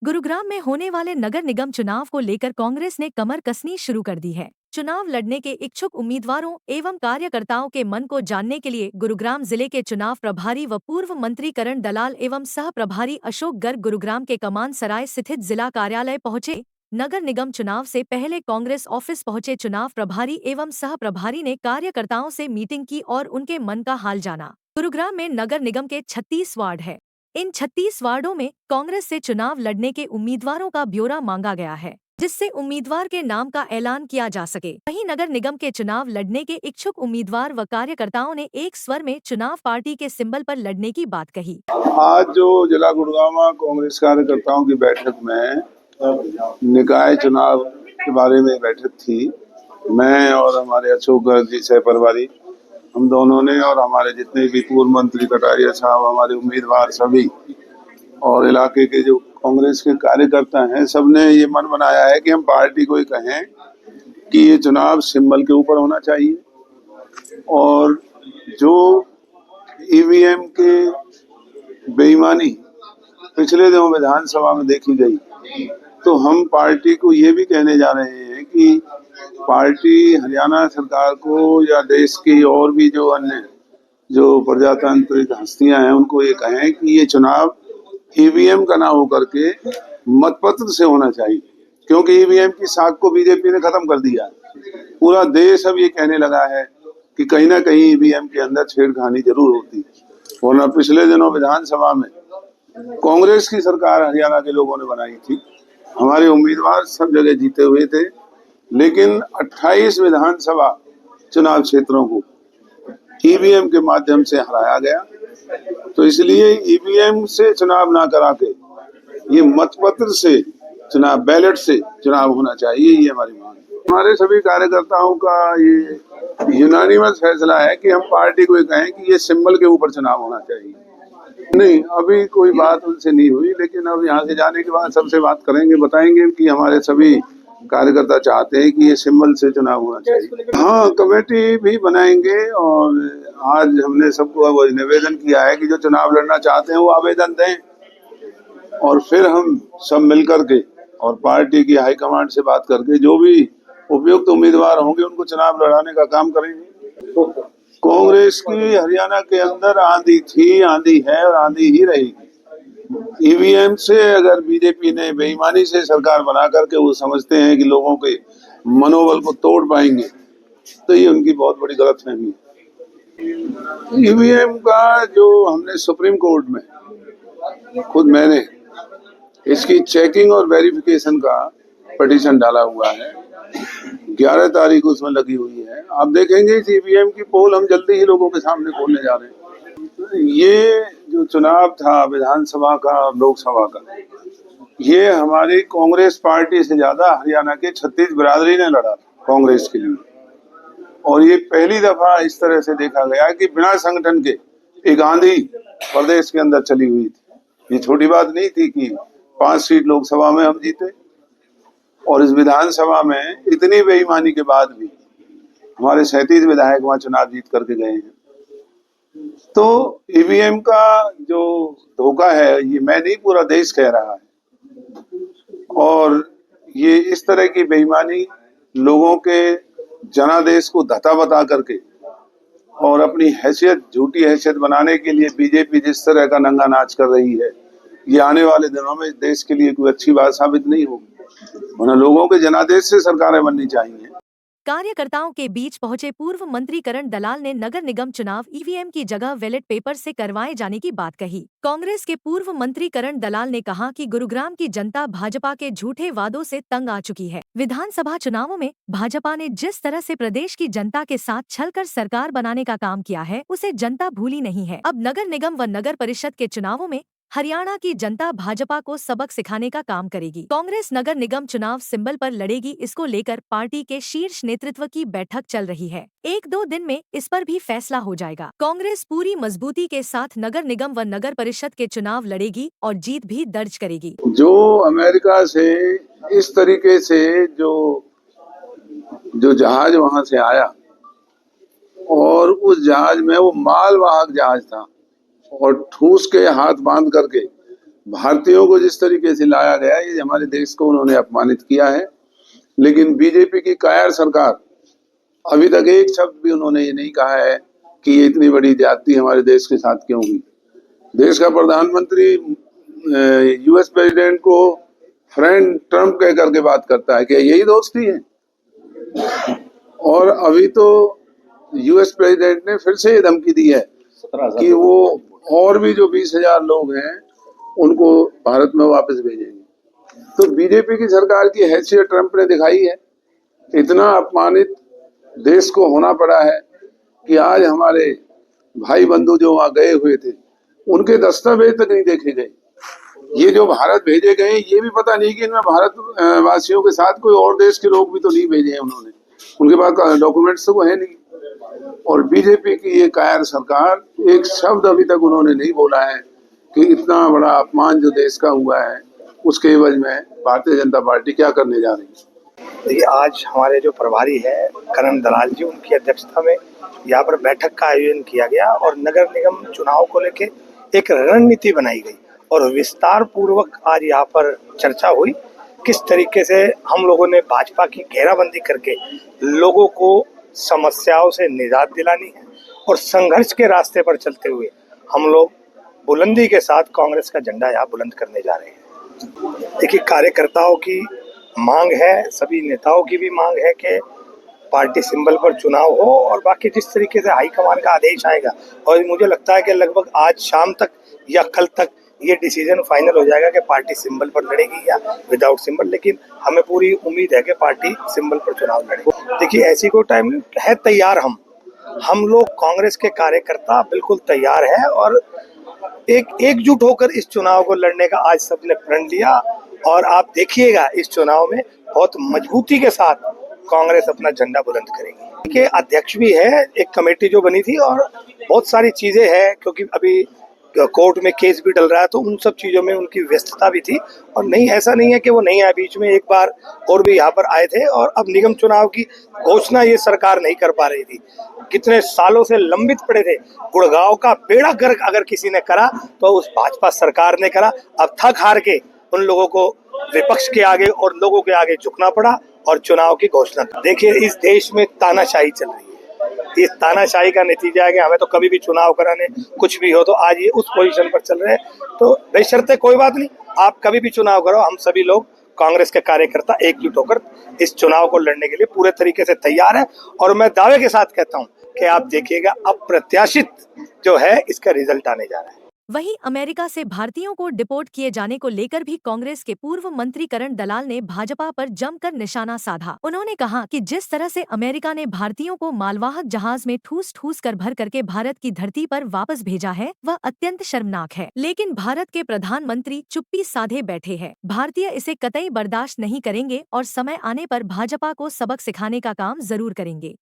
गुरुग्राम में होने वाले नगर निगम चुनाव को लेकर कांग्रेस ने कमर कसनी शुरू कर दी है। चुनाव लड़ने के इच्छुक उम्मीदवारों एवं कार्यकर्ताओं के मन को जानने के लिए गुरुग्राम जिले के चुनाव प्रभारी व पूर्व मंत्री करण दलाल एवं सह प्रभारी अशोक गर्ग गुरुग्राम के कमान सराय स्थित जिला कार्यालय पहुंचे। नगर निगम चुनाव से पहले कांग्रेस ऑफिस पहुंचे चुनाव प्रभारी एवं सह प्रभारी ने कार्यकर्ताओं से मीटिंग की और उनके मन का हाल जाना। गुरुग्राम में नगर निगम के 36 वार्ड है। इन 36 वार्डों में कांग्रेस से चुनाव लड़ने के उम्मीदवारों का ब्यौरा मांगा गया है, जिससे उम्मीदवार के नाम का ऐलान किया जा सके। वहीं नगर निगम के चुनाव लड़ने के इच्छुक उम्मीदवार व कार्यकर्ताओं ने एक स्वर में चुनाव पार्टी के सिंबल पर लड़ने की बात कही। आज जो जिला गुड़गांव कांग्रेस कार्यकर्ताओं की बैठक में निकाय चुनाव के बारे में बैठक थी, मैं और हमारे अशोक गर्ग जी सह प्रभारी, हम दोनों ने और हमारे जितने भी पूर्व मंत्री कटारिया साहब, हमारे उम्मीदवार सभी और इलाके के जो कांग्रेस के कार्यकर्ता हैं, सबने ये मन बनाया है कि हम पार्टी को ही कहें कि ये चुनाव सिंबल के ऊपर होना चाहिए और जो ईवीएम के बेईमानी पिछले दिनों विधानसभा में देखी गई, तो हम पार्टी को ये भी कहने जा रहे हैं कि पार्टी हरियाणा सरकार को या देश की और भी जो अन्य जो प्रजातांत्रिक हस्तियां हैं उनको ये कहें कि ये चुनाव ईवीएम का ना होकर के मतपत्र से होना चाहिए, क्योंकि ईवीएम की साख को बीजेपी ने खत्म कर दिया। पूरा देश अब ये कहने लगा है कि कहीं ना कहीं ईवीएम के अंदर छेड़खानी जरूर होती है। वरना पिछले दिनों विधानसभा में कांग्रेस की सरकार हरियाणा के लोगों ने बनाई थी, हमारे उम्मीदवार सब जगह जीते हुए थे, लेकिन 28 विधानसभा चुनाव क्षेत्रों को ईवीएम के माध्यम से हराया गया। तो इसलिए ईवीएम से चुनाव ना करा के ये मतपत्र से चुनाव, बैलेट से चुनाव होना चाहिए, ये हमारी मांग है। हमारे सभी कार्यकर्ताओं का ये यूनानिमस फैसला है कि हम पार्टी को ये कहें कि ये सिंबल के ऊपर चुनाव होना चाहिए। नहीं, अभी कोई बात उनसे नहीं हुई, लेकिन अब यहाँ से जाने के बाद सबसे बात करेंगे, बताएंगे कि हमारे सभी कार्यकर्ता चाहते हैं कि ये सिंबल से चुनाव होना चाहिए। हाँ, कमेटी भी बनाएंगे और आज हमने सबको वो निवेदन किया है कि जो चुनाव लड़ना चाहते हैं वो आवेदन दें और फिर हम सब मिलकर के और पार्टी की हाईकमांड से बात करके जो भी उपयुक्त उम्मीदवार होंगे उनको चुनाव लड़ाने का काम करेंगे। कांग्रेस की हरियाणा के अंदर आंधी थी, आंधी है और आंधी ही रहेगी। ईवीएम से अगर बीजेपी ने बेईमानी से सरकार बना करके वो समझते हैं कि लोगों के मनोबल को तोड़ पाएंगे, तो ये उनकी बहुत बड़ी गलतफहमी है। ईवीएम का जो हमने सुप्रीम कोर्ट में खुद मैंने इसकी चेकिंग और वेरिफिकेशन का पिटीशन डाला हुआ है, 11 तारीख उसमें लगी हुई है। आप देखेंगे इस ईवीएम की पोल हम जल्दी ही लोगों के सामने खोलने जा रहे हैं। ये जो चुनाव था विधानसभा का और लोकसभा का, ये हमारी कांग्रेस पार्टी से ज्यादा हरियाणा के 36 बिरादरी ने लड़ा था कांग्रेस के लिए, और ये पहली दफा इस तरह से देखा गया कि बिना संगठन के एक आंधी प्रदेश के अंदर चली हुई थी। ये छोटी बात नहीं थी कि 5 सीट लोकसभा में हम जीते और इस विधानसभा में इतनी बेईमानी के बाद भी हमारे 37 विधायक वहां चुनाव जीत करके गए हैं। तो ईवीएम का जो धोखा है, ये मैं नहीं, पूरा देश कह रहा है, और ये इस तरह की बेईमानी लोगों के जनादेश को धता बता करके और अपनी हैसियत, झूठी हैसियत बनाने के लिए बीजेपी जिस तरह का नंगा नाच कर रही है, ये आने वाले दिनों में देश के लिए कोई अच्छी बात साबित नहीं होगी। वरना लोगों के जनादेश से सरकारें बननी चाहिए। कार्यकर्ताओं के बीच पहुंचे पूर्व मंत्री करण दलाल ने नगर निगम चुनाव ईवीएम की जगह बैलेट पेपर से करवाए जाने की बात कही। कांग्रेस के पूर्व मंत्री करण दलाल ने कहा कि गुरुग्राम की जनता भाजपा के झूठे वादों से तंग आ चुकी है। विधानसभा चुनावों में भाजपा ने जिस तरह से प्रदेश की जनता के साथ छलकर सरकार बनाने का काम किया है, उसे जनता भूली नहीं है। अब नगर निगम व नगर परिषद के चुनावों में हरियाणा की जनता भाजपा को सबक सिखाने का काम करेगी। कांग्रेस नगर निगम चुनाव सिंबल पर लड़ेगी, इसको लेकर पार्टी के शीर्ष नेतृत्व की बैठक चल रही है। 1-2 दिन में इस पर भी फैसला हो जाएगा। कांग्रेस पूरी मजबूती के साथ नगर निगम व नगर परिषद के चुनाव लड़ेगी और जीत भी दर्ज करेगी। जो अमेरिका से इस तरीके से जो जहाज वहां से आया और उस जहाज में वो मालवाहक जहाज था और ठूस के हाथ बांध करके भारतीयों को जिस तरीके से लाया गया, ये हमारे देश को उन्होंने अपमानित किया है। लेकिन बीजेपी की कायर सरकार, अभी तक एक शब्द भी उन्होंने ये नहीं कहा है कि ये इतनी बड़ी ज्यादती हमारे देश के साथ क्यों हुई। देश का प्रधानमंत्री यूएस प्रेसिडेंट को फ्रेंड ट्रम्प कह करके बात करता है कि यही दोस्ती है। और अभी तो यूएस प्रेसिडेंट ने फिर से ये धमकी दी है कि वो और भी जो 20,000 लोग हैं उनको भारत में वापस भेजेंगे। तो बीजेपी की सरकार की हैसियत ट्रम्प ने दिखाई है। इतना अपमानित देश को होना पड़ा है कि आज हमारे भाई बंधु जो वहां गए हुए थे उनके दस्तावेज तक नहीं देखे गए। ये जो भारत भेजे गए ये भी पता नहीं कि इनमें भारत वासियों के साथ कोई और देश के लोग भी तो नहीं भेजे हैं उन्होंने, उनके पास डॉक्यूमेंट्स तो वो है नहीं। और बीजेपी की ये कायर सरकार एक शब्द अभी तक उन्होंने नहीं बोला है कि इतना बड़ा अपमान जो देश का हुआ है उसके एवज में भारतीय जनता पार्टी क्या करने जा रही है। देखिए, आज हमारे जो प्रभारी है करण दलाल जी, उनकी अध्यक्षता में यहाँ पर बैठक का आयोजन किया गया और नगर निगम चुनाव को लेके एक रणनीति बनाई गई और विस्तार पूर्वक आज यहाँ पर चर्चा हुई किस तरीके से हम लोगों ने भाजपा की घेराबंदी करके लोगों को समस्याओं से निजात दिलानी है और संघर्ष के रास्ते पर चलते हुए हम लोग बुलंदी के साथ कांग्रेस का झंडा यहाँ बुलंद करने जा रहे हैं। देखिए, कार्यकर्ताओं की मांग है, सभी नेताओं की भी मांग है कि पार्टी सिंबल पर चुनाव हो और बाकी जिस तरीके से हाईकमान का आदेश आएगा, और मुझे लगता है कि लगभग आज शाम तक या कल तक ये डिसीजन फाइनल हो जाएगा कि पार्टी सिंबल पर लड़ेगी या विदाउट सिंबल। लेकिन हमें पूरी उम्मीद है कि पार्टी सिंबल पर चुनाव लड़ेगी। देखिए, ऐसी कोई टाइम है तैयार, हम लोग कांग्रेस के कार्यकर्ता बिल्कुल तैयार हैं और एकजुट होकर इस चुनाव को लड़ने का आज सबने प्रण लिया और आप देखिएगा इस चुनाव में बहुत मजबूती के साथ कांग्रेस अपना झंडा बुलंद करेगी। देखिए, अध्यक्ष भी है, एक कमेटी जो बनी थी और बहुत सारी चीजें हैं क्योंकि अभी कोर्ट में केस भी डल रहा है तो उन सब चीजों में उनकी व्यस्तता भी थी। और नहीं, ऐसा नहीं है कि वो नहीं आए, बीच में एक बार और भी यहाँ पर आए थे। और अब निगम चुनाव की घोषणा ये सरकार नहीं कर पा रही थी, कितने सालों से लंबित पड़े थे। गुड़गांव का बेड़ा गर्क अगर किसी ने करा तो उस भाजपा सरकार ने करा। अब थक हार के उन लोगों को विपक्ष के आगे और लोगों के आगे झुकना पड़ा और चुनाव की घोषणा। देखिए, इस देश में तानाशाही चल रही है, इस तानाशाही का नतीजा है कि हमें तो कभी भी चुनाव कराने कुछ भी हो तो आज ये उस पोजीशन पर चल रहे हैं। तो बेशर्ते कोई बात नहीं, आप कभी भी चुनाव करो, हम सभी लोग कांग्रेस के कार्यकर्ता एकजुट होकर इस चुनाव को लड़ने के लिए पूरे तरीके से तैयार है। और मैं दावे के साथ कहता हूँ कि आप देखिएगा अप्रत्याशित जो है इसका रिजल्ट आने जा रहा है। वहीं अमेरिका से भारतीयों को डिपोर्ट किए जाने को लेकर भी कांग्रेस के पूर्व मंत्री करण दलाल ने भाजपा पर जमकर निशाना साधा। उन्होंने कहा कि जिस तरह से अमेरिका ने भारतीयों को मालवाहक जहाज में ठूस ठूस कर भर करके भारत की धरती पर वापस भेजा है वह अत्यंत शर्मनाक है। लेकिन भारत के प्रधानमंत्री चुप्पी साधे बैठे हैं। भारतीय इसे कतई बर्दाश्त नहीं करेंगे और समय आने पर भाजपा को सबक सिखाने का काम जरूर करेंगे।